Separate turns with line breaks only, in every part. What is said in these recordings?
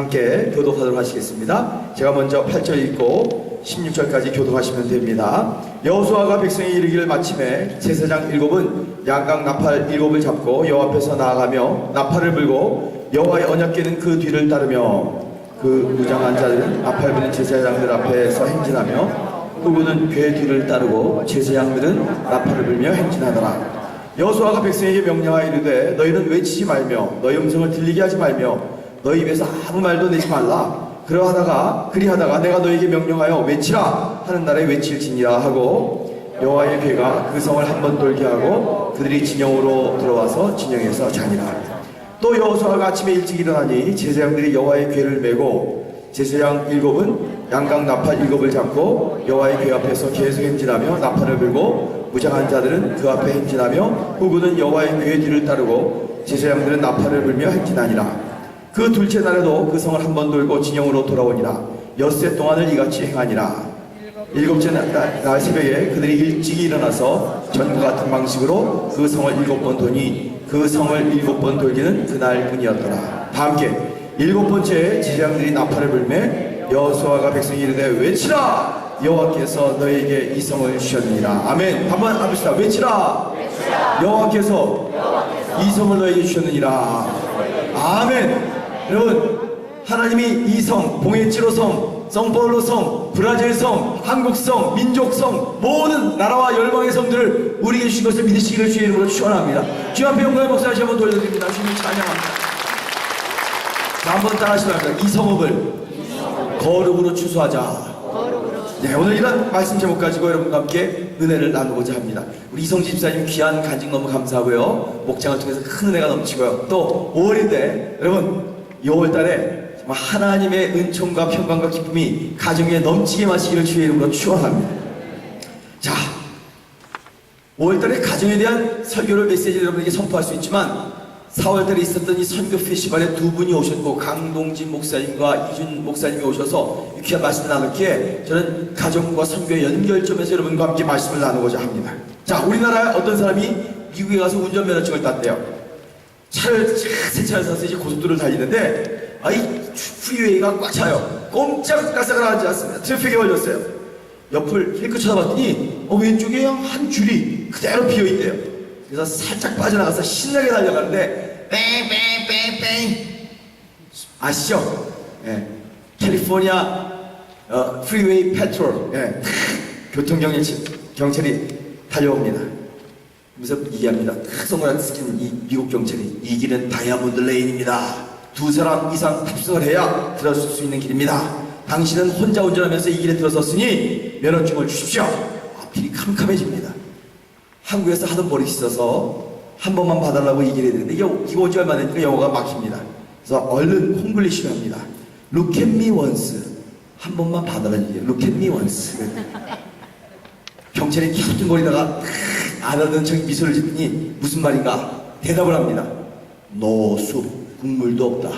함께 교독하도록 하시겠습니다. 제가 먼저 8절 읽고 16절까지 교독하시면 됩니다. 여호수아가 백성이 이르기를 마침에 제사장 일곱은 양각 나팔 일곱을 잡고 여호와 앞에서 나아가며 나팔을 불고 여호와의 언약궤는 그 뒤를 따르며 그 무장한 자들은 나팔 부는 제사장들 앞에서 행진하며 후구는 궤 뒤를 따르고 제사장들은 나팔을 불며 행진하더라. 여호수아가 백성에게 명령하여 이르되 너희는 외치지 말며 너희 음성을 들리게 하지 말며 너희 입에서 아무 말도 내지 말라. 그리하다가 내가 너희에게 명령하여 외치라 하는 날에 외칠지니라 하고 여호와의 궤가 그 성을 한번 돌게 하고 그들이 진영으로 들어와서 진영에서 자니라. 또 여호수아가 아침에 일찍 일어나니 제사장들이 여호와의 궤를 메고 제사장 일곱은 양각 나팔 일곱을 잡고 여호와의 궤 앞에서 계속 행진하며 나팔을 불고 무장한 자들은 그 앞에 행진하며 후구는 여호와의 궤 뒤를 따르고 제사장들은 나팔을 불며 행진하니라. 그 둘째 날에도 그 성을 한번 돌고 진영으로 돌아오니라. 엿새 동안을 이같이 행하니라. 일곱째 날 새벽에 그들이 일찍이 일어나서 전과 같은 방식으로 그 성을 7번 도니 그 성을 7번 돌기는 그날 뿐이었더라. 다 함께 7번째 제사장들이 나팔을 불매 여호수아가 백성이 이르되 외치라 여호와께서 너희에게 이 성을 주셨느니라. 아멘. 한번 합시다. 외치라 여호와께서 이 성을 너희에게 주셨느니라. 아멘. 여러분, 하나님이 이 성, 봉해치로 성, 성파울로 성, 브라질 성, 한국 성, 민족 성, 모든 나라와 열방의 성들을 우리에게 주신 것을 믿으시기를 주의 이름으로 축원합니다. 주 앞에 영광의 목소리 다시 한번 돌려드립니다. 주님 찬양합니다. 자, 한번 따라하시기 바랍니다. 이 성읍을 거룩으로 추수하자. 네, 오늘 이런 말씀 제목 가지고 여러분과 함께 은혜를 나누고자 합니다. 우리 이성지 집사님 귀한 간증 너무 감사하고요. 목장을 통해서 큰 은혜가 넘치고요. 또 5월인데 여러분 6월달에 정말 하나님의 은총과 평강과 기쁨이 가정에 넘치게 마시기를 주의 이름으로 축원합니다. 자, 5월달에 가정에 대한 설교를 메시지를 여러분에게 선포할 수 있지만 4월달에 있었던 이 선교 페스티벌에 두 분이 오셨고 강동진 목사님과 이준 목사님이 오셔서 귀한 말씀을 나눴기에 저는 가정과 선교의 연결점에서 여러분과 함께 말씀을 나누고자 합니다. 자, 우리나라에 어떤 사람이 미국에 가서 운전면허증을 땄대요. 새 차를 사서 이제 고속도로를 달리는데 프리웨이가 꽉 차요. 꼼짝달싹을 하지 않습니다. 트래픽에 걸렸어요. 옆을 힐끗 쳐다봤더니 왼쪽에 한 줄이 그대로 비어있대요. 그래서 살짝 빠져나가서 신나게 달려가는데 뺑뺑뺑뺑 아시죠? 예. 캘리포니아 프리웨이 패트롤 교통경찰이 달려옵니다. 그래서 얘기합니다. 선글라스 스킨 이 미국 경찰이 이 길은 다이아몬드 레인입니다. 2사람 이상 탑승을 해야 들어설 수 있는 길입니다. 당신은 혼자 운전하면서 이 길에 들어섰으니 면허증을 주십시오. 앞길이 캄캄해집니다. 한국에서 하던 버릇이 있어서 한 번만 봐달라고 얘기를 해야 되는데 이거 오지 얼마 되니까 영어가 막힙니다. 그래서 얼른 콩글리시를 합니다. Look at me once. 한 번만 봐달라는 얘기예요. Look at me once. 경찰이 갸우뚱거리다가 알아듣는 척 미소를 짓더니 무슨 말인가 대답을 합니다. 노숙 국물도 없다.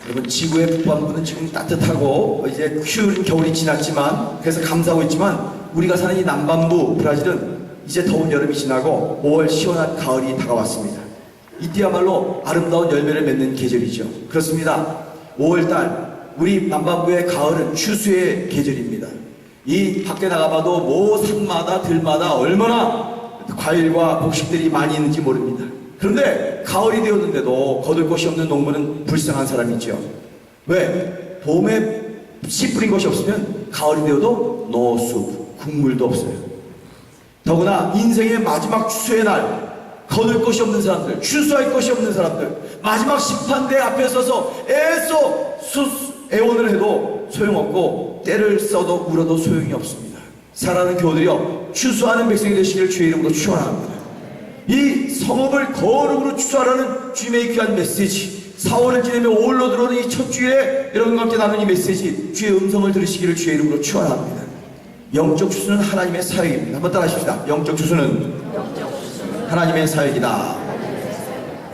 여러분, 지구의 북반부는 지금 따뜻하고 이제 추운 겨울이 지났지만 그래서 감사하고 있지만 우리가 사는 이 남반부 브라질은 이제 더운 여름이 지나고 5월 시원한 가을이 다가왔습니다. 이때야말로 아름다운 열매를 맺는 계절이죠. 그렇습니다. 5월달 우리 남반부의 가을은 추수의 계절입니다. 이 밖에 나가봐도 모 산마다 들마다 얼마나 과일과 곡식들이 많이 있는지 모릅니다. 그런데 가을이 되었는데도 거둘 곳이 없는 농부는 불쌍한 사람이죠. 왜? 봄에 씨 뿌린 것이 없으면 가을이 되어도 노숙, 국물도 없어요. 더구나 인생의 마지막 추수의 날 거둘 것이 없는 사람들, 추수할 것이 없는 사람들, 마지막 심판대 앞에 서서 애원을 해도 소용없고 때를 써도 울어도 소용이 없습니다. 사랑하는 교우들이여, 추수하는 백성이 되시기를 주의 이름으로 축원합니다. 이 성읍을 거룩으로 추수하라는 주님의 귀한 메시지, 4월을 지내며 5월로 들어오는 이 첫 주일에 여러분과 함께 나눈 이 메시지, 주의 음성을 들으시기를 주의 이름으로 축원합니다. 영적 추수는 하나님의 사역입니다. 한번 따라 하십시다. 영적 추수는 하나님의 사역이다.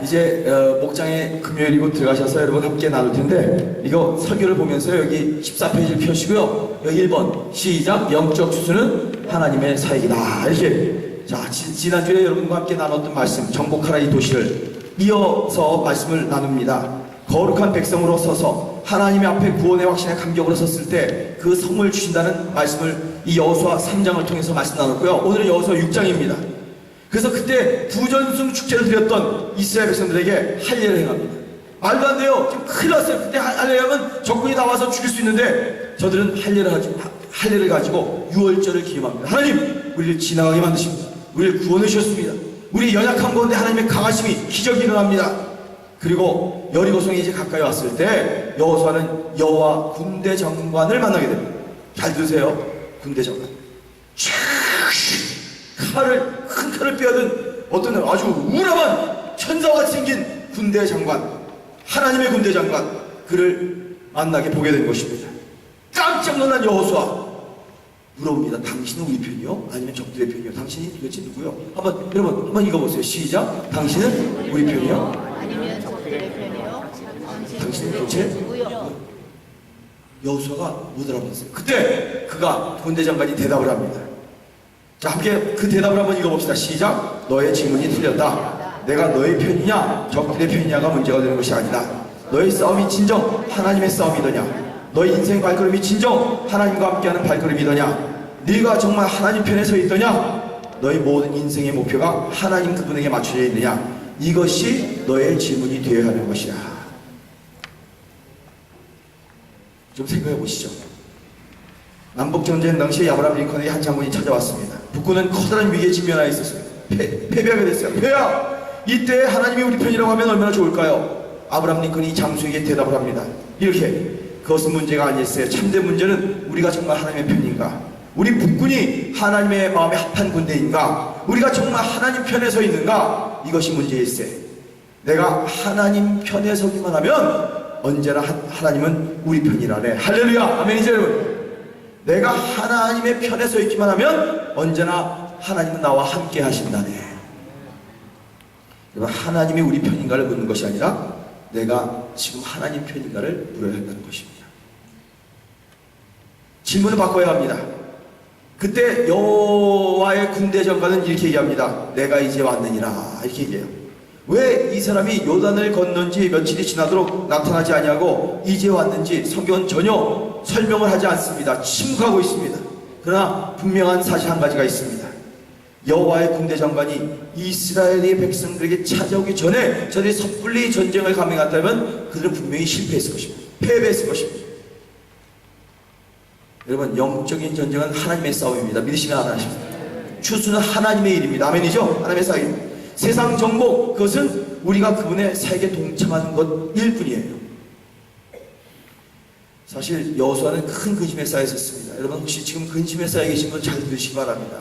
이제 목장에 금요일이고 들어가셔서 여러분 함께 나눌 텐데 이거 설교를 보면서 여기 14페이지를 펴시고요. 여기 1번 시작. 영적 추수는 하나님의 사역이다. 이렇게 자, 지난주에 여러분과 함께 나눴던 말씀 정복하라 이 도시를 이어서 말씀을 나눕니다. 거룩한 백성으로 서서 하나님의 앞에 구원의 확신의 감격으로 섰을 때 그 성을 주신다는 말씀을 이 여호수아 3장을 통해서 말씀 나눴고요. 오늘은 여호수아 6장입니다. 그래서 그때 부전승 축제를 드렸던 이스라엘 백성들에게 할례를 행합니다. 말도 안 돼요. 지금 큰일 났어요. 그때 할례하면 적군이 나와서 죽일 수 있는데 저들은 할례를 가지고 유월절을 기념합니다. 하나님, 우리를 지나가게 만드십니다. 우리를 구원해 주셨습니다. 우리 연약한 가운데 하나님의 강하심이 기적이 일어납니다. 그리고 여리고성에 이제 가까이 왔을 때 여호수아는 여호와 군대 장관을 만나게 됩니다. 잘 들으세요. 군대 장관. 큰 칼을 빼앗은 어떤 아주 우람한 천사같이 생긴 군대 장관, 하나님의 군대 장관, 그를 만나게 보게 된 것입니다. 깜짝 놀란 여호수아 물어봅니다. 당신은 우리 편이요? 아니면 적들의 편이요? 당신이 도대체 누구요? 여러분 한번 읽어보세요. 시작. 당신은 우리 편이요?
아니면 적들의 편이요?
당신은 도대체
누구요?
여호수아가 못 알아봤어요. 그때 그가 군대 장관이 대답을 합니다. 자, 함께 그 대답을 한번 읽어봅시다. 시작. 너의 질문이 틀렸다. 내가 너의 편이냐 적들의 편이냐가 문제가 되는 것이 아니다. 너의 싸움이 진정 하나님의 싸움이더냐, 너의 인생 발걸음이 진정 하나님과 함께하는 발걸음이더냐, 네가 정말 하나님 편에 서 있더냐, 너의 모든 인생의 목표가 하나님 그분에게 맞춰져 있느냐, 이것이 너의 질문이 되어야 하는 것이야. 좀 생각해 보시죠. 남북전쟁 당시에 아브라함 링컨에게 한 장군이 찾아왔습니다. 북군은 커다란 위기에 직면하여 있었어요. 패배하게 됐어요. 회야! 이때 하나님이 우리 편이라고 하면 얼마나 좋을까요? 아브라함 링컨이 장수에게 대답을 합니다. 이렇게, 그것은 문제가 아니었어요. 참된 문제는 우리가 정말 하나님의 편인가? 우리 북군이 하나님의 마음에 합한 군대인가? 우리가 정말 하나님 편에 서 있는가? 이것이 문제일세. 내가 하나님 편에 서기만 하면 언제나 하나님은 우리 편이라네. 할렐루야! 아멘이죠, 여러분? 내가 하나님의 편에 서 있기만 하면 언제나 하나님은 나와 함께 하신다네. 여러분, 하나님이 우리 편인가를 묻는 것이 아니라 내가 지금 하나님 편인가를 물어야 한다는 것입니다. 질문을 바꿔야 합니다. 그때 여호와의 군대 장관은 이렇게 얘기합니다. 내가 이제 왔느니라. 이렇게 얘기해요. 왜 이 사람이 요단을 건넌 지 며칠이 지나도록 나타나지 아니하고 이제 왔는지 성경은 전혀 설명을 하지 않습니다. 침묵하고 있습니다. 그러나 분명한 사실 한 가지가 있습니다. 여호와의 군대 장관이 이스라엘의 백성들에게 찾아오기 전에 저들이 섣불리 전쟁을 감행했다면 그들은 분명히 실패했을 것입니다. 패배했을 것입니다. 여러분, 영적인 전쟁은 하나님의 싸움입니다. 믿으시면 하나십니다. 추수는 하나님의 일입니다. 아멘이죠? 하나님의 싸움. 세상 정복, 그것은 우리가 그분의 사역에 동참하는 것일 뿐이에요. 사실 여호수아는 큰 근심에 쌓여 있었습니다. 여러분, 혹시 지금 근심에 쌓여 계신 분 잘 들으시기 바랍니다.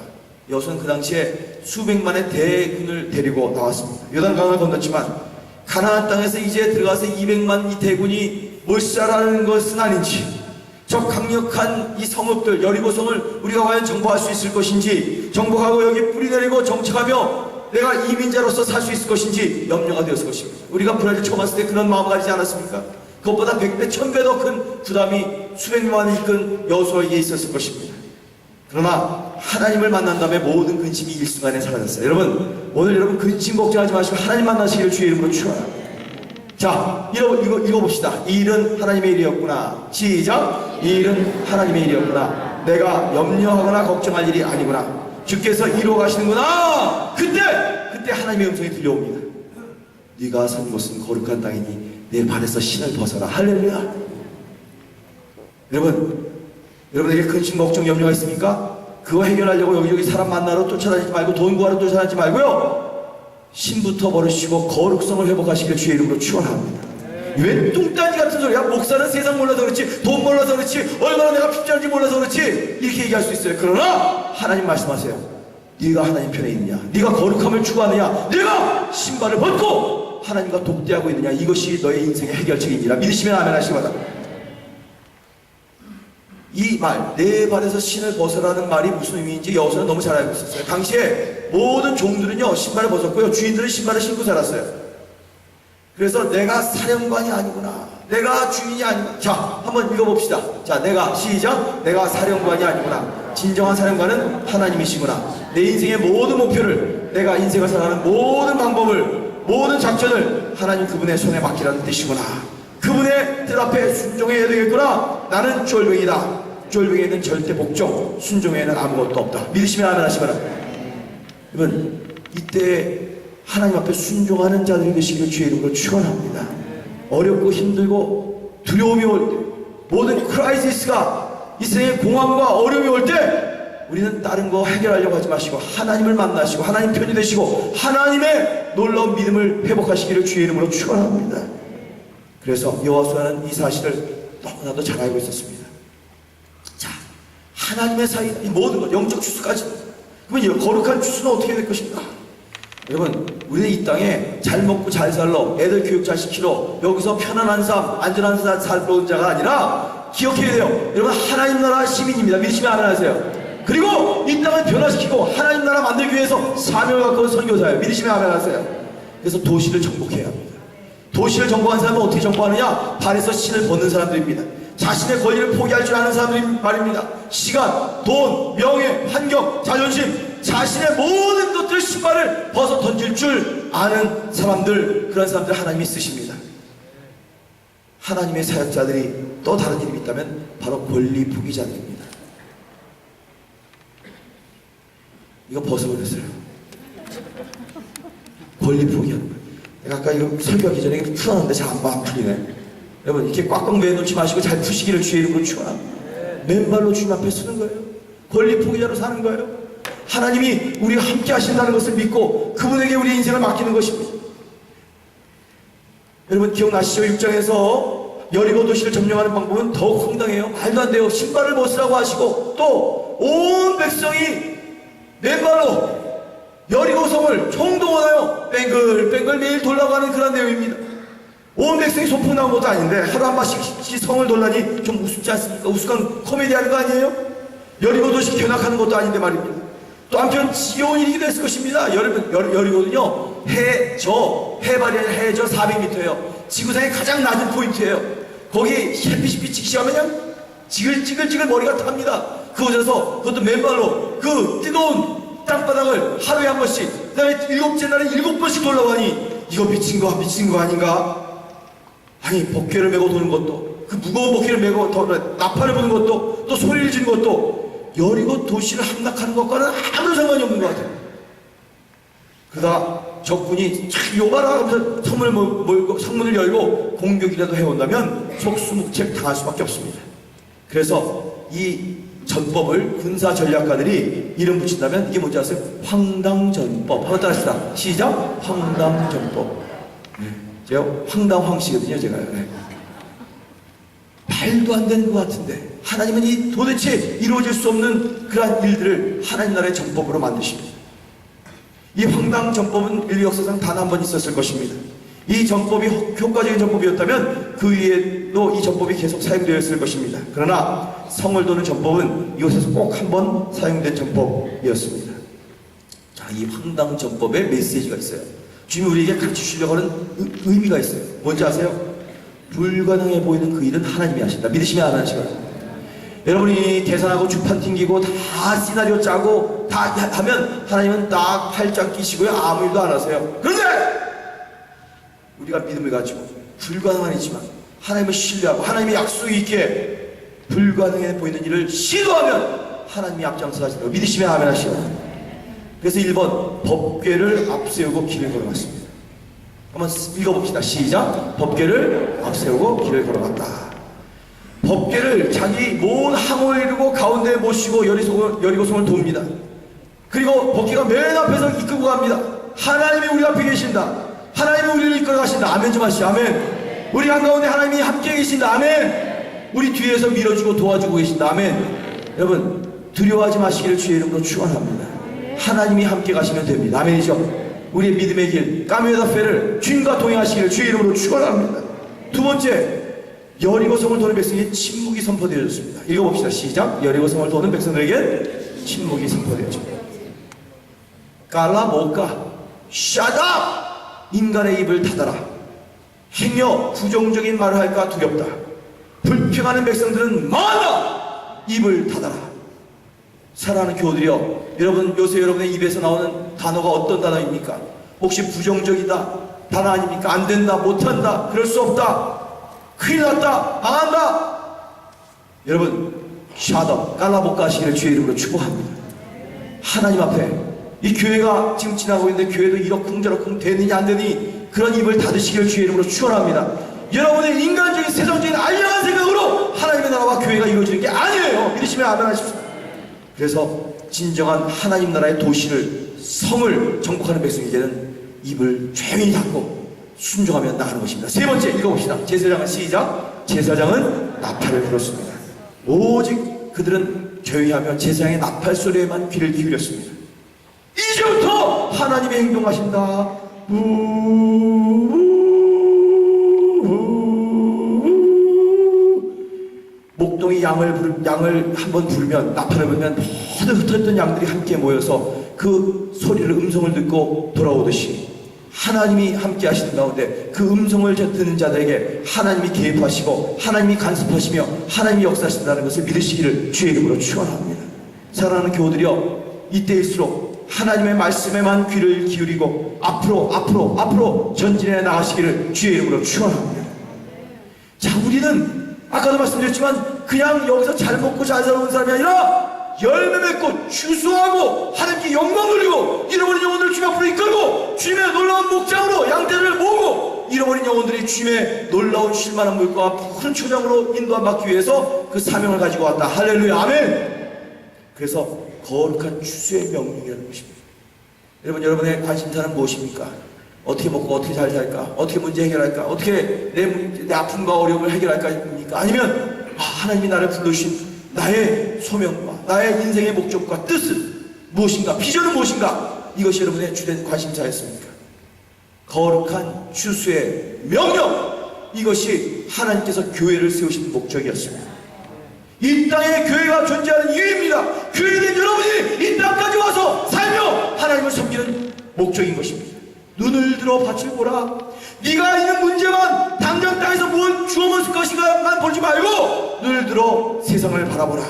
여호수아는 그 당시에 수백만의 대군을 데리고 나왔습니다. 요단강을 건넜지만 가나안 땅에서 이제 들어가서 200만 이 대군이 몰살하는 것은 아닌지, 저 강력한 이 성읍들 여리고성을 우리가 과연 정복할 수 있을 것인지, 정복하고 여기 뿌리 내리고 정착하며 내가 이민자로서 살 수 있을 것인지 염려가 되었을 것입니다. 우리가 브라질 처음 왔을 때 그런 마음을 가지지 않았습니까? 그것보다 100배, 1000배 더 큰 부담이 수백만을 이끈 여호수아에게 있었을 것입니다. 그러나 하나님을 만난 다음에 모든 근심이 일순간에 사라졌어요. 여러분, 오늘 여러분 근심 걱정하지 마시고 하나님 만나시기를 주의 이름으로 축원합니다. 자, 읽어봅시다. 이 일은 하나님의 일이었구나. 시작. 이 일은 하나님의 일이었구나. 내가 염려하거나 걱정할 일이 아니구나. 주께서 이루어 가시는구나. 그때 하나님의 음성이 들려옵니다. 네가 선 곳은 거룩한 땅이니 내 발에서 신을 벗어라. 할렐루야. 여러분에게 근심 걱정 염려가 있습니까? 그거 해결하려고 여기저기 사람 만나러 쫓아다니지 말고 돈 구하러 쫓아다니지 말고요, 신부터 버리시고 거룩성을 회복하시길 주의 이름으로 축원합니다. 왜 뚱딴지 같은 소리야? 목사는 세상 몰라서 그렇지, 돈 몰라서 그렇지, 얼마나 내가 핍자인지 몰라서 그렇지, 이렇게 얘기할 수 있어요. 그러나 하나님 말씀하세요. 네가 하나님 편에 있느냐, 네가 거룩함을 추구하느냐, 네가 신발을 벗고 하나님과 독대하고 있느냐, 이것이 너의 인생의 해결책이니라. 믿으시면 아멘 하시기 바랍니다. 이 말, 내 발에서 신을 벗어라는 말이 무슨 의미인지 여호수아는 너무 잘 알고 있었어요. 당시에 모든 종들은요 신발을 벗었고요, 주인들은 신발을 신고 살았어요. 그래서 내가 사령관이 아니구나, 내가 주인이 아니구나. 자, 한번 읽어봅시다. 자, 시작. 내가 사령관이 아니구나. 진정한 사령관은 하나님이시구나. 내 인생의 모든 목표를, 내가 인생을 살아가는 모든 방법을 모든 작전을 하나님 그분의 손에 맡기라는 뜻이구나. 그분의 뜻 앞에 순종해야 되겠구나. 나는 쫄병이다. 쫄병에는 절대 복종, 순종에는 아무것도 없다. 믿으시면 아멘 하시기 바랍니다. 여러분, 이때 하나님 앞에 순종하는 자들이 되시기를 주의 이름으로 축원합니다. 어렵고 힘들고 두려움이 올 때, 모든 크라이시스가 이 세상의 공황과 어려움이 올 때 우리는 다른 거 해결하려고 하지 마시고 하나님을 만나시고 하나님 편이 되시고 하나님의 놀라운 믿음을 회복하시기를 주의 이름으로 축원합니다. 그래서 여호수아는 이 사실을 너무나도 잘 알고 있었습니다. 자, 하나님의 사이 이 모든 것 영적 주수까지, 그러면 이 거룩한 주수는 어떻게 될 것인가? 여러분, 우리는 이 땅에 잘 먹고 잘 살러, 애들 교육 잘 시키러, 여기서 편안한 삶, 안전한 삶 살러 자가 아니라 기억해야 돼요. 여러분, 하나님 나라 시민입니다. 믿으시면 아멘 하세요. 그리고 이 땅을 변화시키고 하나님 나라 만들기 위해서 사명을 갖고 온 선교사예요. 믿으시면 아멘 하세요. 그래서 도시를 정복해야 합니다. 도시를 정복한 사람은 어떻게 정복하느냐? 발에서 신을 벗는 사람들입니다. 자신의 권리를 포기할 줄 아는 사람들이 말입니다. 시간, 돈, 명예, 환경, 자존심, 자신의 모든 것들 신발을 벗어 던질 줄 아는 사람들, 그런 사람들 하나님이 쓰십니다. 하나님의 사역자들이 또 다른 이름이 있다면 바로 권리 포기자들입니다. 이거 벗어버렸어요. 권리 포기하는 거예요. 내가 아까 이거 설교하기 전에 풀었는데 잘 안 풀리네. 여러분, 이렇게 꽉꽉 매놓지 마시고 잘 푸시기를 주의 이름으로 축원합니다. 맨발로 주님 앞에 서는 거예요. 권리 포기자로 사는 거예요. 하나님이 우리와 함께 하신다는 것을 믿고 그분에게 우리의 인생을 맡기는 것입니다. 여러분, 기억나시죠? 6장에서 여리고 도시를 점령하는 방법은 더욱 황당해요. 말도 안 돼요. 신발을 벗으라고 하시고 또 온 백성이 맨발로 여리고 성을 총동원하여 뺑글뺑글 매일 돌아가는 그런 내용입니다. 온 백성이 소풍 나온 것도 아닌데 하루 한 번씩 성을 돌라니 좀 우습지 않습니까? 우스꽝 코미디 하는 거 아니에요? 여리고 도시 견학하는 것도 아닌데 말입니다. 또 한편 지겨운 일이 됐을 것입니다. 여러분, 여리고는요, 해발이 아니라 해저 400m예요. 지구상의 가장 낮은 포인트예요. 거기 햇빛이 비치기 시작하면 지글지글 머리가 탑니다. 그곳에서 그것도 맨발로 그 뜨거운 땅바닥을 하루에 한 번씩, 그 다음에 7째 날에 7번씩 돌아가니 이거 미친 거 아닌가? 아니, 법궤를 메고 도는 것도, 그 무거운 법궤를 메고 나팔을 부는 것도, 또 소리를 지르는 것도 여리고 도시를 함락하는 것과는 아무런 상관이 없는 것 같아요. 그러다 적군이 요가라 하면서 성문을 열고 공격이라도 해온다면 속수무책 당할 수밖에 없습니다. 그래서 이 전법을 군사 전략가들이 이름 붙인다면 이게 뭔지 아세요? 황당전법. 한번 따라합시다. 시작. 황당전법. 제가 황당황씨거든요, 제가. 네. 말도 안 되는 것 같은데 하나님은 이 도대체 이루어질 수 없는 그러한 일들을 하나님 나라의 전법으로 만드십니다. 이 황당전법은 인류 역사상 단 한 번 있었을 것입니다. 이 전법이 효과적인 전법이었다면 그 위에도 이 전법이 계속 사용되었을 것입니다. 그러나 성을 도는 전법은 이곳에서 꼭 한 번 사용된 전법이었습니다. 자, 이 황당 전법에 메시지가 있어요. 주님이 우리에게 가르쳐 주시려고 하는 의미가 있어요. 뭔지 아세요? 불가능해 보이는 그 일은 하나님이 하신다. 믿으시면 안 하시고요. 여러분이 계산하고 주판 튕기고 다 시나리오 짜고 다 하면 하나님은 딱 팔짱 끼시고요. 아무 일도 안 하세요. 그런데 우리가 믿음을 가지고 불가능한 일이지만 하나님을 신뢰하고 하나님의 약속이 있게 불가능해 보이는 일을 시도하면 하나님이 앞장서 하신다고 믿으시면 아멘 하시고. 그래서 1번 법궤를 앞세우고 길을 걸어갔습니다. 한번 읽어봅시다. 시작. 법궤를 앞세우고 길을 걸어갔다. 법궤를 자기 모든 항을 이루고 가운데에 모시고 여리고성을 돕니다. 그리고 법궤가 맨 앞에서 이끌고 갑니다. 하나님이 우리 앞에 계신다. 하나님이 우리를 이끌어 가신다. 아멘 좀 하시죠. 아멘. 우리 한가운데 하나님이 함께 계신다. 아멘. 우리 뒤에서 밀어주고 도와주고 계신다. 아멘. 여러분, 두려워하지 마시기를 주의 이름으로 축원합니다. 하나님이 함께 가시면 됩니다. 아멘이죠. 우리의 믿음의 길 까메다 페를 주님과 동행하시기를 주의 이름으로 축원합니다. 두 번째, 여리고성을 도는 백성에게 침묵이 선포되어졌습니다. 읽어봅시다. 시작. 여리고성을 도는 백성들에게 침묵이 선포되어집니다. 깔라모까 샤다. 인간의 입을 닫아라. 행여 부정적인 말을 할까 두렵다. 불평하는 백성들은 많아. 입을 닫아라. 사랑하는 교우들이여, 여러분, 요새 여러분의 입에서 나오는 단어가 어떤 단어입니까? 혹시 부정적이다, 단 아닙니까? 안 된다, 못한다, 그럴 수 없다, 큰일 났다, 망한다. 여러분, 샤더 깔라볶아 하시기를 주의 이름으로 축복합니다. 하나님 앞에 이 교회가 지금 지나고 있는데 교회도 이러쿵저러쿵 되느니 안 되니 그런 입을 닫으시기를 주의 이름으로 축원합니다. 여러분의 인간적인 세상적인 알량한 생각으로 하나님의 나라와 교회가 이루어지는 게 아니에요. 믿으시면 아멘 하십시오. 그래서 진정한 하나님 나라의 도시를, 성을 정복하는 백성에게는 입을 조용히 닫고 순종하며 나가는 것입니다. 세 번째 읽어봅시다. 제사장은 시작. 제사장은 나팔을 불었습니다. 오직 그들은 조용히 하며 제사장의 나팔 소리에만 귀를 기울였습니다. 이제부터 하나님의 행동하신다. 목동이 양을 한번 부르면, 나팔을 불면 모든 흩어졌던 양들이 함께 모여서 그 소리를, 음성을 듣고 돌아오듯이 하나님이 함께 하시는 가운데 그 음성을 듣는 자들에게 하나님이 개입하시고 하나님이 간섭하시며 하나님이 역사하신다는 것을 믿으시기를 주의 이름으로 축원합니다. 사랑하는 교우들이여, 이때일수록 하나님의 말씀에만 귀를 기울이고 앞으로 전진해 나가시기를 주의 이름으로 축원합니다. 자, 우리는 아까도 말씀드렸지만 그냥 여기서 잘 먹고 잘 살아온 사람이 아니라 열매 맺고 추수하고 하나님께 영광 돌리고 잃어버린 영혼들을 주님 앞으로 이끌고 주님의 놀라운 목장으로 양떼를 모으고 잃어버린 영혼들이 주님의 놀라운 쉴만한 물과 푸른 초장으로 인도함 받기 위해서 그 사명을 가지고 왔다. 할렐루야, 아멘. 그래서 거룩한 추수의 명령이라는 것입니다. 여러분, 여러분의 관심사는 무엇입니까? 어떻게 먹고 어떻게 잘 살까? 어떻게 문제 해결할까? 어떻게 내 아픔과 어려움을 해결할까? 아니면 하나님이 나를 불러주신 나의 소명과 나의 인생의 목적과 뜻은 무엇인가? 비전은 무엇인가? 이것이 여러분의 주된 관심사였습니까? 거룩한 추수의 명령, 이것이 하나님께서 교회를 세우신 목적이었습니다. 이 땅에 교회가 존재하는 이유입니다. 교회된 여러분이 이 땅까지 와서 살며 하나님을 섬기는 목적인 것입니다. 눈을 들어 밭을 보라. 네가 있는 문제만, 당장 땅에서 뭘 주워 먹을 것인가만 보지 말고 눈을 들어 세상을 바라보라.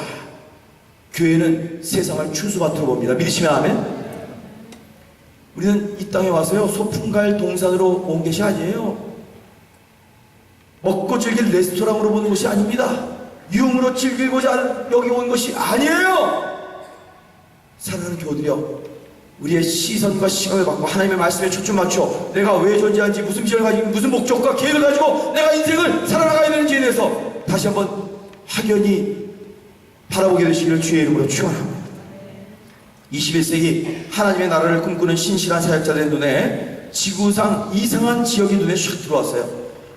교회는 세상을 추수밭으로 봅니다. 믿으시면 아멘. 우리는 이 땅에 와서요, 소풍갈 동산으로 온 것이 아니에요. 먹고 즐길 레스토랑으로 보는 것이 아닙니다. 유흥으로 즐기고자 여기 온 것이 아니에요. 사랑하는 교우들이여, 우리의 시선과 시각을 갖고 하나님의 말씀에 초점 맞춰 내가 왜 존재하는지, 무슨 비전을 가지고 무슨 목적과 계획을 가지고 내가 인생을 살아나가야 되는지에 대해서 다시 한번 확연히 바라보게 되시기를 주의 이름으로 축원합니다. 21세기 하나님의 나라를 꿈꾸는 신실한 사역자들의 눈에 지구상 이상한 지역이 눈에 샥 들어왔어요.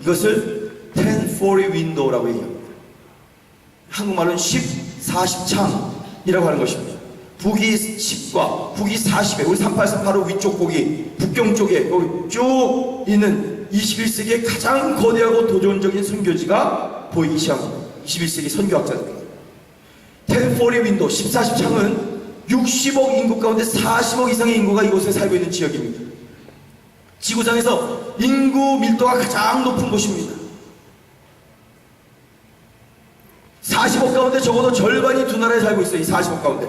이것을 1040 윈도우라고 얘기합니다. 한국말로는 10-40창이라고 하는 것입니다. 북위 10과 북위 40에, 우리 383 바로 위쪽 고기, 북경 쪽에 여기 쭉 있는 21세기의 가장 거대하고 도전적인 선교지가 보이기 시작합니다. 21세기 선교학자들입니다. 1040 윈도우, 10-40창은 60억 인구 가운데 40억 이상의 인구가 이곳에 살고 있는 지역입니다. 지구상에서 인구 밀도가 가장 높은 곳입니다. 40억 가운데 적어도 절반이 두 나라에 살고 있어요. 이 40억 가운데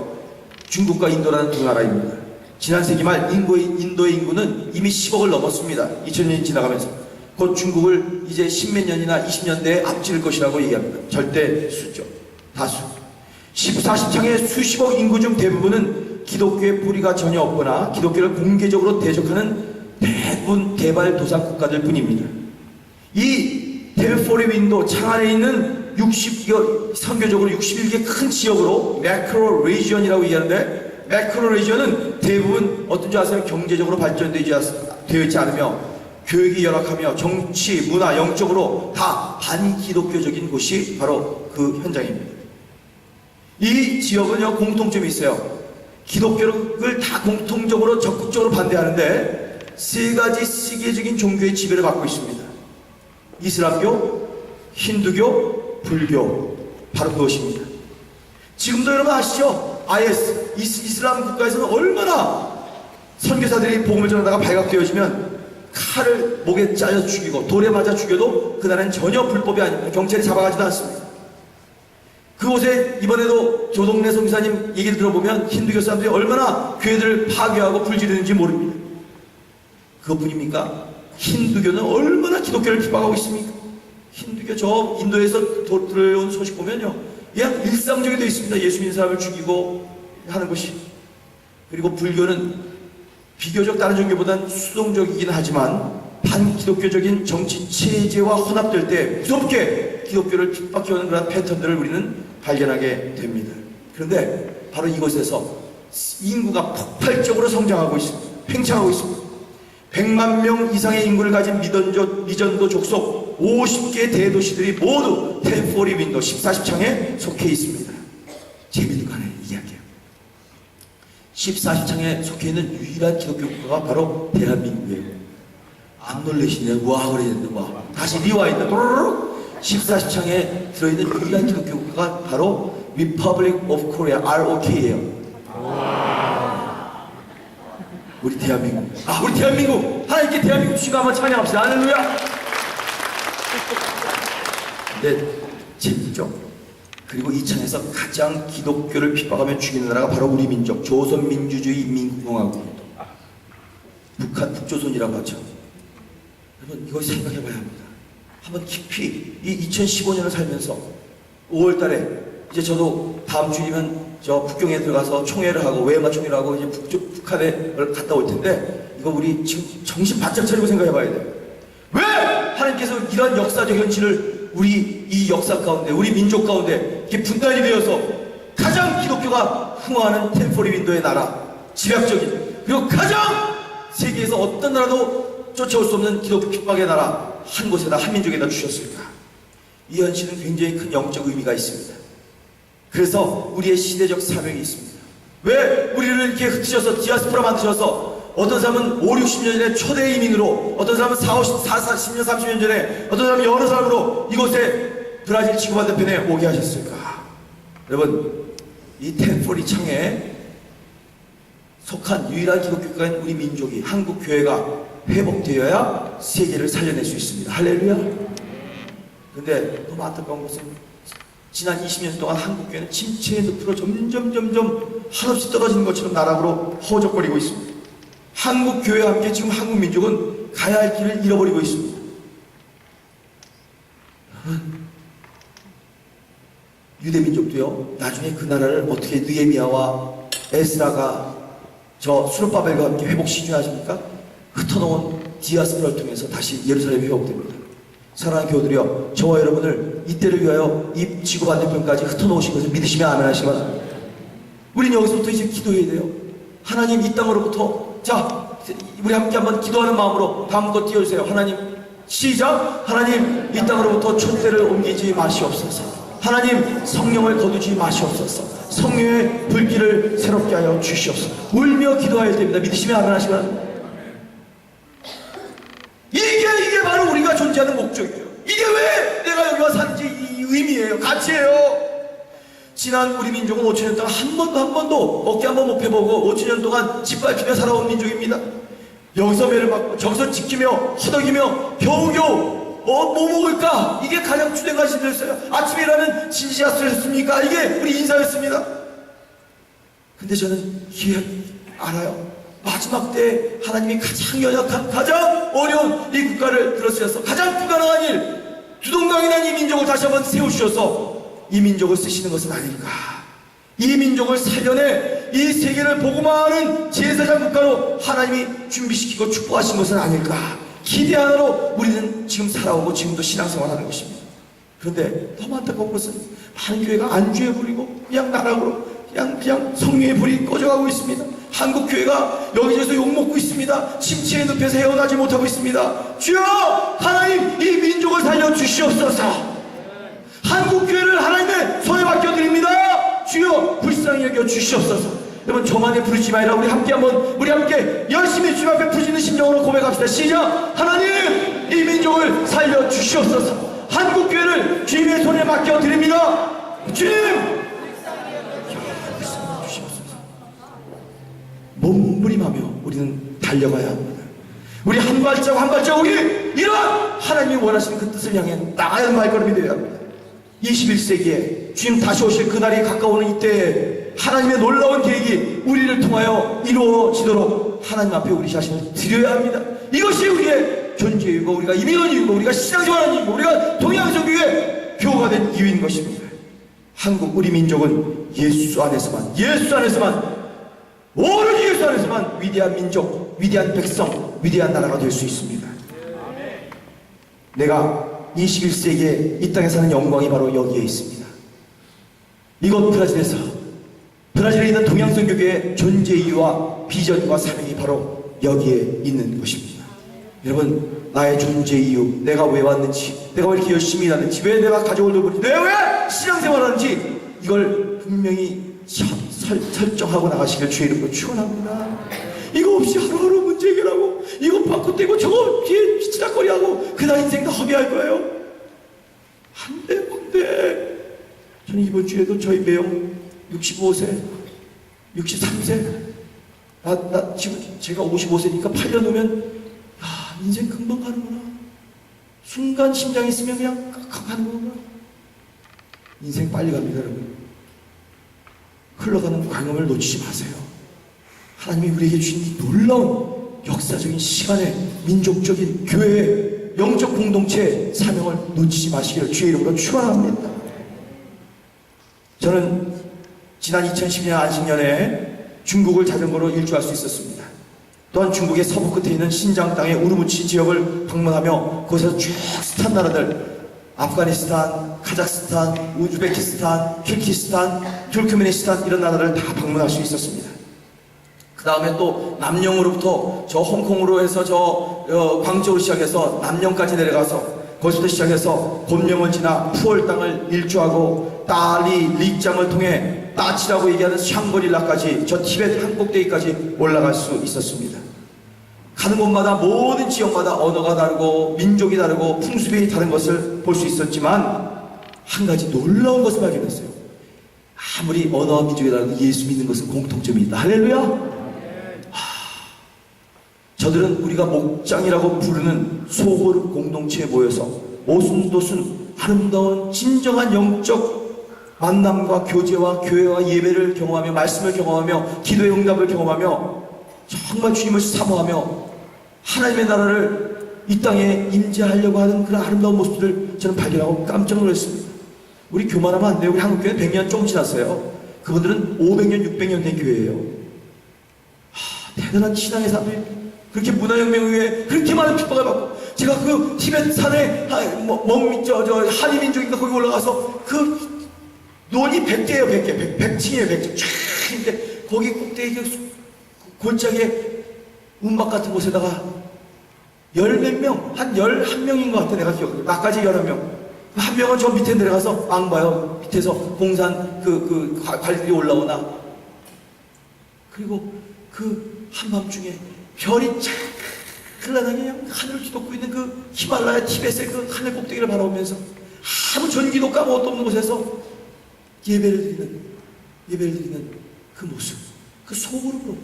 중국과 인도라는 두 나라입니다. 지난 세기 말 인도의 인구는 이미 10억을 넘었습니다. 2000년이 지나가면서 곧 중국을 이제 10몇 년이나 20년대에 앞지를 것이라고 얘기합니다. 절대 수죠. 다수. 10-40창의 수십억 인구 중 대부분은 기독교의 뿌리가 전혀 없거나 기독교를 공개적으로 대적하는 대부분 개발도상 국가들 뿐입니다. 이 1040 윈도우 창 안에 있는 선교적으로 61개 큰 지역으로 매크로 리지언이라고 얘기하는데, 매크로 리지언은 대부분 어떤지 아세요? 경제적으로 발전되어 있지 않으며 교육이 열악하며 정치, 문화, 영적으로 다 반기독교적인 곳이 바로 그 현장입니다. 이 지역은요, 공통점이 있어요. 기독교를 다 공통적으로 적극적으로 반대하는데 세 가지 세계적인 종교의 지배를 받고 있습니다. 이슬람교, 힌두교, 불교, 바로 그것입니다. 지금도 여러분 아시죠? IS, 이슬람 국가에서는 얼마나 선교사들이 복음을 전하다가 발각되어지면 칼을 목에 짜여 죽이고 돌에 맞아 죽여도 그날은 전혀 불법이 아닙니다. 경찰이 잡아가지도 않습니다. 그곳에 이번에도 조동래 선교사님 얘기를 들어보면 힌두교 사람들이 얼마나 교회들을 파괴하고 불지르는지 모릅니다. 그것뿐입니까? 힌두교는 얼마나 기독교를 핍박하고 있습니까? 힌두교 저 인도에서 들어온 소식 보면요, 그냥 일상적이 되어 있습니다. 예수 믿는 사람을 죽이고 하는 것이. 그리고 불교는 비교적 다른 종교보다는 수동적이긴 하지만 반기독교적인 정치 체제와 혼합될 때 무섭게 기독교를 핍박해오는 그런 패턴들을 우리는 발견하게 됩니다. 그런데 바로 이곳에서 인구가 폭발적으로 성장하고 있습니다. 팽창하고 있습니다. 100만 명 이상의 인구를 가진 미전도 족속 50개 대도시들이 모두 1040 윈도 14시창에 속해 있습니다. 재미있는 거 하나 이야기해요. 14시창에 속해 있는 유일한 기독교 국가가 바로 대한민국이에요. 안 놀라시네요. 와 그랬는데 와 다시 리와인드 또르르 14시창에 들어있는 유일한 기독교 국가가 바로 Republic of Korea ROK예요. 우리 대한민국. 우리 대한민국. 하나님께 대한민국 주시고 한번 찬양합시다. 할렐루야. 네, 재밌죠? 그리고 이 창에서 가장 기독교를 핍박하며 죽이는 나라가 바로 우리 민족, 조선민주주의 인민공화국입니다. 북한, 북조선이라고 하죠. 여러분, 이거 생각해 봐야 합니다. 한번 깊이, 이 2015년을 살면서 5월 달에, 이제 저도 다음 주이면 저 북경에 들어가서 총회를 하고, 외마 총회를 하고, 이제 북한에 갔다 올 텐데, 이거 우리 지금 정신 바짝 차리고 생각해 봐야 돼요. 왜 하나님께서 이런 역사적 현실을 우리 이 역사 가운데, 우리 민족 가운데 이렇게 분단이 되어서 가장 기독교가 흥황하는 템포리 윈도의 나라, 집약적인, 그리고 가장 세계에서 어떤 나라도 쫓아올 수 없는 기독교 핍박의 나라 한 곳에다, 한 민족에다 주셨을까? 이 현실은 굉장히 큰 영적 의미가 있습니다. 그래서 우리의 시대적 사명이 있습니다. 왜 우리를 이렇게 흩으셔서 디아스포라 만드셔서 어떤 사람은 5, 60년 전에 초대 이민으로, 어떤 사람은 40년, 30년 전에, 어떤 사람은 여러 사람으로 이곳에 브라질 지구 반대편에 오게 하셨을까? 여러분, 이 템포리 창에 속한 유일한 기독교가인 우리 민족이, 한국 교회가 회복되어야 세계를 살려낼 수 있습니다. 할렐루야. 근데 너무 안타까운 것은 지난 20년 동안 한국 교회는 침체의 늪으로 점점 한없이 떨어지는 것처럼 나락으로 허우적거리고 있습니다. 한국 교회와 함께 지금 한국 민족은 가야 할 길을 잃어버리고 있습니다. 유대 민족도요, 나중에 그 나라를 어떻게 느헤미야와 에스라가 저 수르바벨과 함께 회복시켜야하십니까? 흩어놓은 디아스포라를 통해서 다시 예루살렘이 회복됩니다. 사랑하는 교우들이여, 저와 여러분을 이때를 위하여 이 지구 반대편까지 흩어놓으신 것을 믿으시면 아멘 하시기 바랍니다. 우린 여기서부터 이제 기도해야 돼요. 하나님, 이 땅으로부터, 자, 우리 함께 한번 기도하는 마음으로 다음 거 띄워주세요. 하나님, 시작! 하나님, 이 땅으로부터 촛대를 옮기지 마시옵소서. 하나님, 성령을 거두지 마시옵소서. 성령의 불길을 새롭게 하여 주시옵소서. 울며 기도해야 됩니다. 믿으시면 아멘 하시기 바랍니다. 이게 바로 우리가 존재하는 목적이에요. 이게 왜 내가 여기 와 사는지 이 의미예요. 가치예요. 지난 우리 민족은 5천년 동안 한 번도 어깨 한번 못 펴보고 5천년 동안 짓밟히며 살아온 민족입니다. 여기서 매를 받고 저기서 지키며 허덕이며 겨우겨우 뭐 먹을까? 이게 가장 주된 관심이었어요. 아침에 일하면 진시아스였습니까? 이게 우리 인사였습니다. 근데 저는 알아요. 마지막 때 하나님이 가장 연약한, 가장 어려운 이 국가를 들어쓰셔서 가장 불가능한 일, 두동강이란 이 민족을 다시 한번 세우셔서 이 민족을 쓰시는 것은 아닐까. 이 민족을 살려내 이 세계를 복음화하는 제사장 국가로 하나님이 준비시키고 축복하신 것은 아닐까. 기대 하나로 우리는 지금 살아오고 지금도 신앙생활하는 것입니다. 그런데 너무 안타까운 것은 많은 교회가 안주에 부리고 그냥 나락으로 그냥 성령의 불이 꺼져가고 있습니다. 한국 교회가 여기저기서 욕먹고 있습니다. 침체의 늪에서 헤어나지 못하고 있습니다. 주여, 하나님, 이 민족을 살려 주시옵소서. 한국 교회를 하나님의 손에 맡겨드립니다. 주여, 불쌍히 여겨 주시옵소서. 여러분, 저만의 부르짖음이 아니라 우리 함께 열심히 주님 앞에 부르짖는 심정으로 고백합시다. 시작. 하나님, 이 민족을 살려 주시옵소서. 한국 교회를 주님의 손에 맡겨드립니다. 주님, 몸부림하며 우리는 달려가야 합니다. 우리 한 발자국이 이런 하나님이 원하시는 그 뜻을 향해 나가야 하는 발걸음이 되어야 합니다. 21세기에 주님 다시 오실 그날이 가까우는 이때에 하나님의 놀라운 계획이 우리를 통하여 이루어지도록 하나님 앞에 우리 자신을 드려야 합니다. 이것이 우리의 존재이고 우리가 임의한 이유고 우리가 신앙생활하는 이유고 우리가 동양성교회 교우가 된 이유인 것입니다. 한국 우리 민족은 예수 안에서만 오로지 예수 안에서만 위대한 민족, 위대한 백성, 위대한 나라가 될 수 있습니다. 내가 21세기에 이 땅에 사는 영광이 바로 여기에 있습니다. 이곳 브라질에 있는 동양선교회의 존재 이유와 비전과 사명이 바로 여기에 있는 것입니다. 여러분, 나의 존재 이유, 내가 왜 왔는지, 내가 왜 이렇게 열심히 일하는지, 왜 내가 가족을 돌보는지, 내가 왜 신앙생활하는지 이걸 분명히 설정하고 나가시길 주의 이름으로 축원합니다. 이거 없이 하루하루 문제 해결하고 이거 바꿔 떼고 저거 뒤에 지닥거리하고 그날 인생 다 허비할 거예요. 안돼. 저는 이번 주에도 저희 매형 65세 63세 나 지금 제가 55세니까 8년 후면 인생 금방 가는구나. 순간 심장이 있으면 그냥 가는 거구나. 인생 빨리 갑니다. 여러분, 흘러가는 광음을 놓치지 마세요. 하나님이 우리에게 주신 이 놀라운 역사적인 시간에 민족적인 교회의 영적 공동체의 사명을 놓치지 마시기를 주의 이름으로 축원합니다. 저는 지난 2012년 안식년에 중국을 자전거로 일주할 수 있었습니다. 또한 중국의 서부 끝에 있는 신장 땅의 우르무치 지역을 방문하며 그곳에서 쭉 스탄 나라들 아프가니스탄, 카자흐스탄, 우즈베키스탄, 키르기스탄, turkmenistan 이런 나라를 다 방문할 수 있었습니다. 그 다음에 또 남령으로부터 저 홍콩으로 해서 저 광저우로 시작해서 남령까지 내려가서 거기서부터 시작해서 곤명을 지나 푸월 땅을 일주하고 딸리, 릭장을 통해 따치라고 얘기하는 샹그릴라까지 저 티베트 한 꼭대기까지 올라갈 수 있었습니다. 가는 곳마다 모든 지역마다 언어가 다르고 민족이 다르고 풍습이 다른 것을 볼 수 있었지만 한 가지 놀라운 것을 발견했어요. 아무리 언어와 민족이 다르도 예수 믿는 것은 공통점이 있다. 할렐루야! 저들은 우리가 목장이라고 부르는 소그룹 공동체에 모여서 오순도순 아름다운 진정한 영적 만남과 교제와 교회와 예배를 경험하며 말씀을 경험하며 기도의 응답을 경험하며 정말 주님을 사모하며 하나님의 나라를 이 땅에 임재하려고 하는 그런 아름다운 모습들을 저는 발견하고 깜짝 놀랐습니다. 우리 교만하면 안 돼요. 우리 한국교회는 100년 좀 지났어요. 그분들은 500년, 600년 된 교회예요. 대단한 신앙의 사람들이 그렇게 문화혁명 후에 그렇게 많은 핍박을 받고 제가 그 티베트 산에 한이민족인가 거기 올라가서 그 논이 100개예요. 100층이에요. 100층 쫙 있는데 거기 꼭대기 골짜기에 운막 같은 곳에다가 열 몇 명, 한 11명인 것 같아. 내가 기억해. 나까지 11명. 한 명은 저 밑에 내려가서 앙 봐요. 밑에서 공산 관리들이 올라오나. 그리고 그 한밤중에 별이 쫙 흘러다니며 하늘을 뒤덮고 있는 그 히말라야 티벳의 그 하늘 꼭대기를 바라보면서 아무 전기도 까먹어도 없는 곳에서 예배를 드리는 그 모습, 그 소그룹으로